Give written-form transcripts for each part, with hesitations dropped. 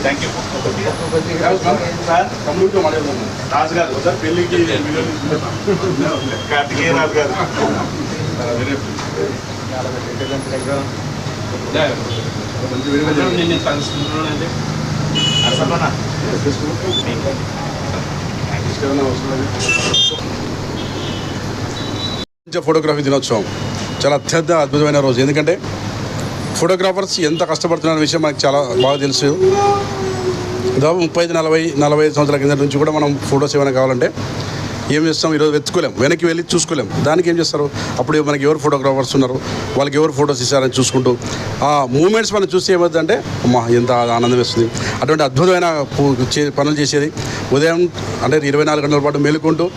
Thank you రాజు గారు sir పెళ్ళికి కార్తికేయ రాజు గారు ఫోటోగ్రఫీ దినోత్సవం చాలా అత్యంత అద్భుతమైన రోజు. ఎందుకంటే ఫోటోగ్రాఫర్స్ ఎంత కష్టపడుతున్న విషయం మనకు చాలా బాగా తెలుసు. దాదాపు 35-40 సంవత్సరాల కింద నుంచి కూడా మనం ఫొటోస్ ఏమైనా కావాలంటే ఏం చేస్తాం, ఈరోజు వెతుకోలేం, వెనక్కి వెళ్ళి చూసుకోలేం. దానికి ఏం చేస్తారు, అప్పుడు మనకి ఎవరు ఫోటోగ్రాఫర్స్ ఉన్నారు, వాళ్ళకి ఎవరు ఫొటోస్ ఇస్తారని చూసుకుంటూ ఆ మూమెంట్స్ మనం చూస్తే ఏమవుతుందంటే అమ్మా ఎంత ఆనందం వేస్తుంది. అటువంటి అద్భుతమైన పనులు చేసేది ఉదయం అంటే 24 గంటల పాటు మేలుకుంటూ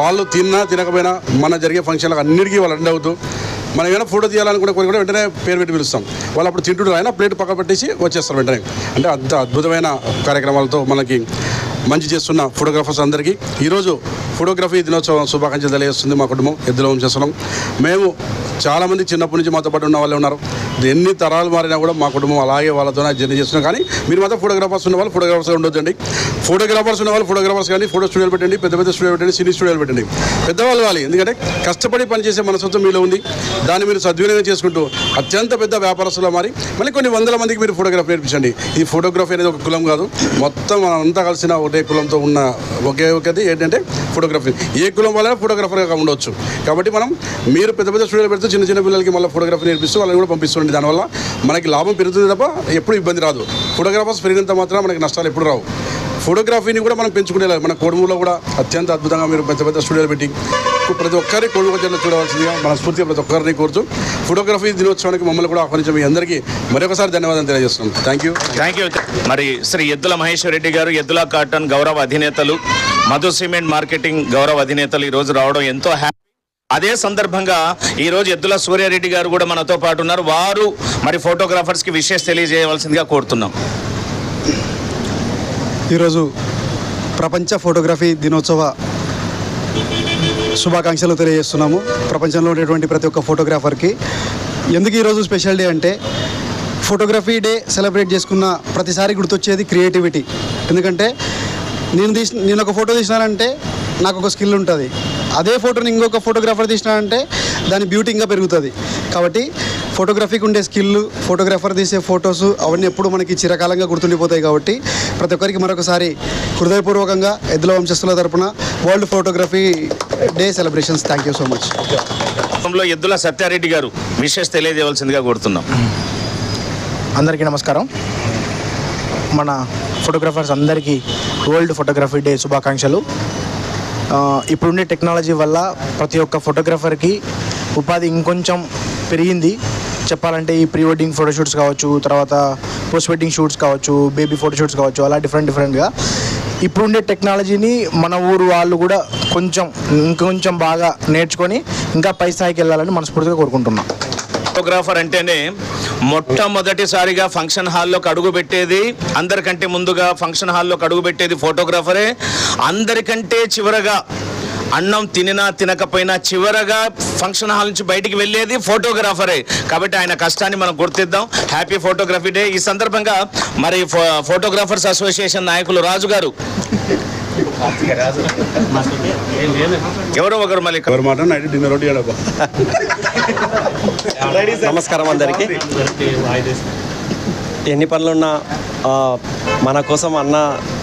వాళ్ళు తిన్నా తినకపోయినా మన జరిగే ఫంక్షన్లకు అన్నిటికీ వాళ్ళు అటెండ్ అవుతూ మనం ఏమైనా ఫోటో తీయాలనుకుంటే కొన్ని కూడా వెంటనే పేరు పెట్టి పిలుస్తాం. వాళ్ళు అప్పుడు తింటుంటారు, అయినా ప్లేట్ పక్క పెట్టేసి వచ్చేస్తారు వెంటనే. అంటే అంత అద్భుతమైన కార్యక్రమాలతో మనకి మంచి చేస్తున్న ఫోటోగ్రాఫర్స్ అందరికీ ఈరోజు ఫోటోగ్రఫీ దినోత్సవం శుభాకాంక్షలు తెలియజేస్తుంది మా కుటుంబం ఎద్దుల వంశస్థలం. మేము చాలామంది చిన్నప్పటి నుంచి మాతో పాటు ఉన్న వాళ్ళే ఉన్నారు. ఎన్ని తరాలు మారినా కూడా మా కుటుంబం అలాగే వాళ్ళతోనే జర్నీ చేస్తున్నాం. కానీ మీరు మాత్రం ఫోటోగ్రాఫర్స్ ఉన్న వాళ్ళు ఫోటోగ్రాఫర్స్గా ఉండొద్దండి. ఫోటోగ్రాఫర్స్ ఉన్న వాళ్ళు ఫోటోగ్రాఫర్స్ కానీ ఫోటో స్టూడియోలు పెట్టండి, పెద్ద పెద్ద స్టూడియోలు పెట్టండి, సినీ స్టూడియోలు పెట్టండి. పెద్దవాళ్ళు కావాలి, ఎందుకంటే కష్టపడి పనిచేసే మనస్తత్వం మీలో ఉంది. దాన్ని మీరు సద్వినియోగం చేసుకుంటూ అత్యంత పెద్ద వ్యాపారస్తులు మారి మళ్ళీ కొన్ని వందల మందికి మీరు ఫోటోగ్రఫీ నేర్పించండి. ఈ ఫోటోగ్రఫీ అనేది ఒక కులం కాదు, మొత్తం అంతా కలిసిన ఒకటే కులంతో ఉన్న ఒకటి ఏంటంటే ఫోటోగ్రఫీ. ఏ కులం వాళ్ళైనా ఫోటోగ్రాఫర్గా ఉండవచ్చు. కాబట్టి మనం మీరు పెద్ద పెద్ద స్టూడియోలు పెడితే చిన్న చిన్న పిల్లలకి మళ్ళీ ఫోటోగ్రఫీ నేర్పిస్తూ వాళ్ళని కూడా పంపిస్తుండే. దానివల్ల మనకి లాభం పెరుగుతుంది తప్ప ఎప్పుడు ఇబ్బంది రాదు. ఫోటోగ్రాఫర్స్ పెరిగినంత మాత్రం మనకి నష్టాలు ఎప్పుడు రావు. ఫోటోగ్రఫీని కూడా మనం పెంచుకునేలాగా మన కొడుములో కూడా అత్యంత అద్భుతంగా మీరు పెద్ద పెద్ద స్టూడియోలు పెట్టి ప్రతి ఒక్కరి కొడుకు జిల్లా చూడవలసిందిగా మనస్ఫూర్తిగా ప్రతి ఒక్కరిని కోరుతూ ఫోటోగ్రఫీ దినోత్సవానికి మమ్మల్ని కూడా ఆహ్వానించిన మీ అందరికీ మరొకసారి ధన్యవాదాలు తెలియజేస్తున్నాం. Thank you. మరి శ్రీ ఎద్దుల మహేశ్వర్ రెడ్డి గారు, ఎద్దుల కాటన్ గౌరవ అధినేతలు, మధు సిమెంట్ మార్కెటింగ్ గౌరవ అధినేతలు ఈరోజు రావడం ఎంతో హ్యాపీ. అదే సందర్భంగా ఈరోజు ఎద్దుల సూర్యారెడ్డి గారు కూడా మనతో పాటు ఉన్నారు. వారు మరి ఫోటోగ్రాఫర్స్కి విషయం తెలియజేయవలసిందిగా కోరుతున్నాం. ఈరోజు ప్రపంచ ఫోటోగ్రఫీ దినోత్సవ శుభాకాంక్షలు తెలియజేస్తున్నాము ప్రపంచంలో ఉండేటువంటి ప్రతి ఒక్క ఫోటోగ్రాఫర్కి. ఎందుకు ఈరోజు స్పెషల్ డే అంటే ఫోటోగ్రఫీ డే సెలబ్రేట్ చేసుకున్న ప్రతిసారి గుర్తొచ్చేది క్రియేటివిటీ. ఎందుకంటే నేను ఒక ఫోటో తీసినానంటే నాకు ఒక స్కిల్ ఉంటుంది, అదే ఫోటోని ఇంకొక ఫోటోగ్రాఫర్ తీసినానంటే దాని బ్యూటీ ఇంకా పెరుగుతుంది. కాబట్టి ఫోటోగ్రఫీకి ఉండే స్కిల్, ఫోటోగ్రాఫర్ తీసే ఫొటోస్ అవన్నీ ఎప్పుడు మనకి చిరకాలంగా గుర్తుండిపోతాయి. కాబట్టి ప్రతి ఒక్కరికి మరొకసారి హృదయపూర్వకంగా ఎద్దుల వంశస్థుల తరపున world photography day celebrations. Thank you so much. ఎద్దుల సత్యారెడ్డి గారు విషెస్ తెలియజేయవలసిందిగా కోరుతున్నాం. అందరికీ నమస్కారం. మన ఫోటోగ్రాఫర్స్ అందరికీ వరల్డ్ ఫోటోగ్రఫీ డే శుభాకాంక్షలు. ఇప్పుడుండే టెక్నాలజీ వల్ల ప్రతి ఒక్క ఫోటోగ్రాఫర్కి ఉపాధి ఇంకొంచెం పెరిగింది చెప్పాలంటే. ఈ ప్రీ వెడ్డింగ్ ఫోటోషూట్స్ కావచ్చు, తర్వాత పోస్ట్ వెడ్డింగ్ షూట్స్ కావచ్చు, బేబీ ఫోటోషూట్స్ కావచ్చు, అలా డిఫరెంట్గా ఇప్పుడుండే టెక్నాలజీని మన ఊరు వాళ్ళు కూడా ఇంకొంచెం బాగా నేర్చుకొని ఇంకా పై స్థాయికి వెళ్ళాలని మనస్ఫూర్తిగా కోరుకుంటున్నాం. ఫోటోగ్రాఫర్ అంటేనే మొట్టమొదటిసారిగా ఫంక్షన్ హాల్లోకి అడుగు పెట్టేది, అందరికంటే ముందుగా ఫంక్షన్ హాల్లోకి అడుగు పెట్టేది ఫోటోగ్రాఫరే. అందరికంటే చివరగా అన్నం తినినా తినకపోయినా చివరగా ఫంక్షన్ హాల్ నుంచి బయటికి వెళ్ళేది ఫోటోగ్రాఫరే. కాబట్టి ఆయన కష్టాన్ని మనం గుర్తిద్దాం. Happy photography day. ఈ సందర్భంగా మరి ఫోటోగ్రాఫర్స్ అసోసియేషన్ నాయకులు రాజు గారు, ఎవరో ఒకరు మళ్ళీ నమస్కారం అందరికీ. ఎన్ని పనులున్నా మన కోసం అన్న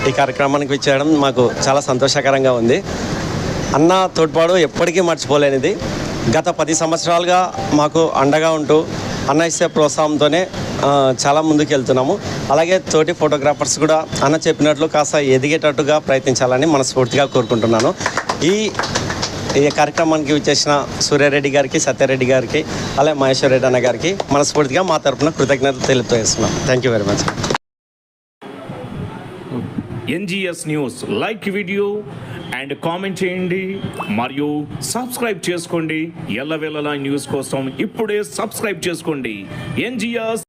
ఈ కార్యక్రమానికి వచ్చేయడం మాకు చాలా సంతోషకరంగా ఉంది. అన్న తోడ్పాటు ఎప్పటికీ మర్చిపోలేనిది. గత 10 సంవత్సరాలుగా మాకు అండగా ఉంటూ అన్న ఇచ్చే ప్రోత్సాహంతోనే చాలా ముందుకు వెళ్తున్నాము. అలాగే తోటి ఫోటోగ్రాఫర్స్ కూడా అన్న చెప్పినట్లు కాస్త ఎదిగేటట్టుగా ప్రయత్నించాలని మనస్ఫూర్తిగా కోరుకుంటున్నాను. ఈ కార్యక్రమానికి వచ్చేసిన సూర్యారెడ్డి గారికి, సత్యారెడ్డి గారికి, అలాగే మహేశ్వర్ రెడ్డి అన్న గారికి మనస్ఫూర్తిగా మా తరఫున కృతజ్ఞతలు తెలియజేస్తున్నాం. Thank you very much. NGS news like video and comment చేయండి మరియు సబ్స్క్రైబ్ చేసుకోండి. ఎల్లవేళలా న్యూస్ కోసం ఇప్పుడే సబ్స్క్రైబ్ చేసుకోండి. NGS